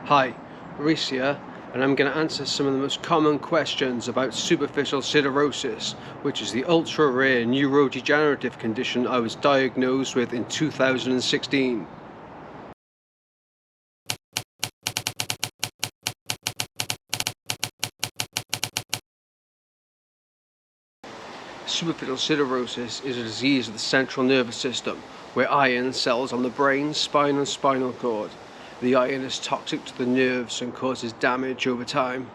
Hi, Rhys here, and I'm going to answer some of the most common questions about superficial siderosis, which is the ultra-rare neurodegenerative condition I was diagnosed with in 2016. Superficial siderosis is a disease of the central nervous system, where iron settles on the brain, spine and spinal cord. The iron is toxic to the nerves and causes damage over time.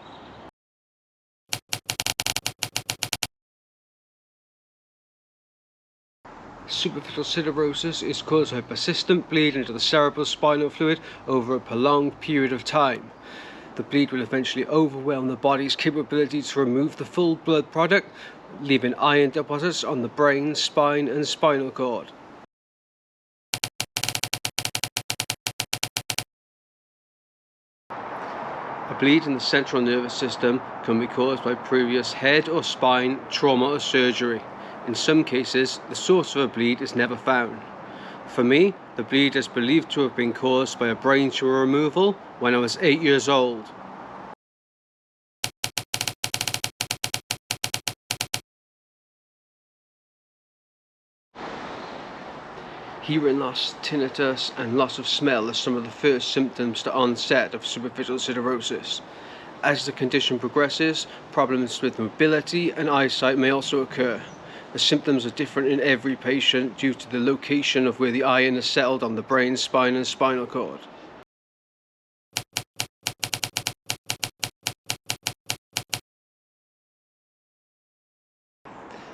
Superficial siderosis is caused by persistent bleed into the cerebral spinal fluid over a prolonged period of time. The bleed will eventually overwhelm the body's capability to remove the full blood product, leaving iron deposits on the brain, spine and spinal cord. A bleed in the central nervous system can be caused by previous head or spine trauma or surgery. In some cases, the source of a bleed is never found. For me, the bleed is believed to have been caused by a brain tumor removal when I was 8 years old. Hearing loss, tinnitus and loss of smell are some of the first symptoms to onset of superficial siderosis. As the condition progresses, problems with mobility and eyesight may also occur. The symptoms are different in every patient due to the location of where the iron is settled on the brain, spine and spinal cord.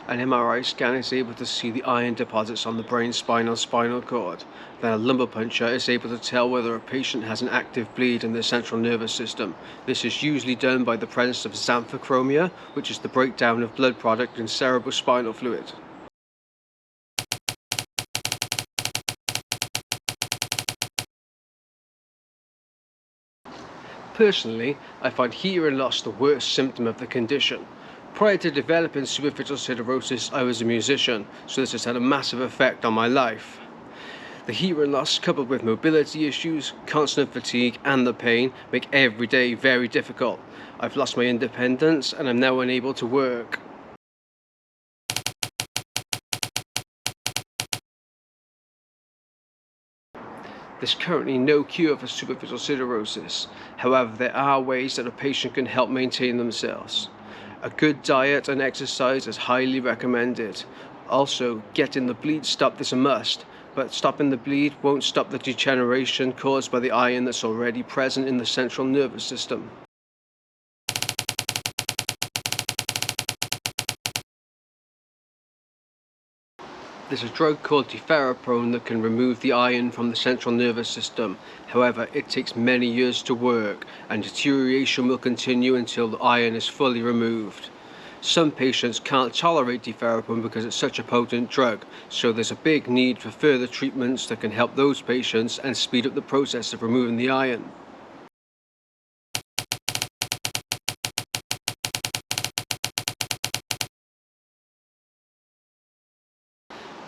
An MRI scan is able to see the iron deposits on the brain, spine and spinal cord. Then a lumbar puncture is able to tell whether a patient has an active bleed in the central nervous system. This is usually done by the presence of xanthochromia, which is the breakdown of blood product in cerebrospinal fluid. Personally, I find hearing loss the worst symptom of the condition. Prior to developing superficial siderosis, I was a musician, so this has had a massive effect on my life. The hearing loss, coupled with mobility issues, constant fatigue and the pain, make every day very difficult. I've lost my independence and I'm now unable to work. There's currently no cure for superficial siderosis. However, there are ways that a patient can help maintain themselves. A good diet and exercise is highly recommended. Also, getting the bleed stopped is a must, but stopping the bleed won't stop the degeneration caused by the iron that's already present in the central nervous system. There's a drug called deferriprone that can remove the iron from the central nervous system. However, it takes many years to work and deterioration will continue until the iron is fully removed. Some patients can't tolerate deferriprone because it's such a potent drug, so there's a big need for further treatments that can help those patients and speed up the process of removing the iron.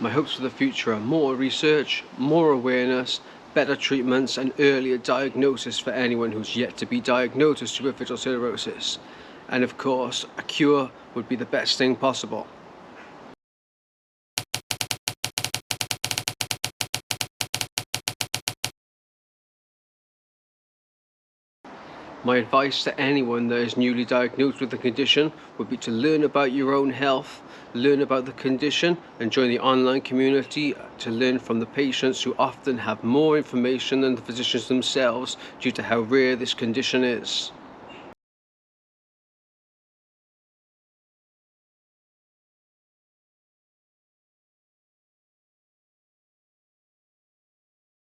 My hopes for the future are more research, more awareness, better treatments and earlier diagnosis for anyone who's yet to be diagnosed with superficial siderosis. And of course, a cure would be the best thing possible. My advice to anyone that is newly diagnosed with the condition would be to learn about your own health, learn about the condition and join the online community to learn from the patients who often have more information than the physicians themselves due to how rare this condition is.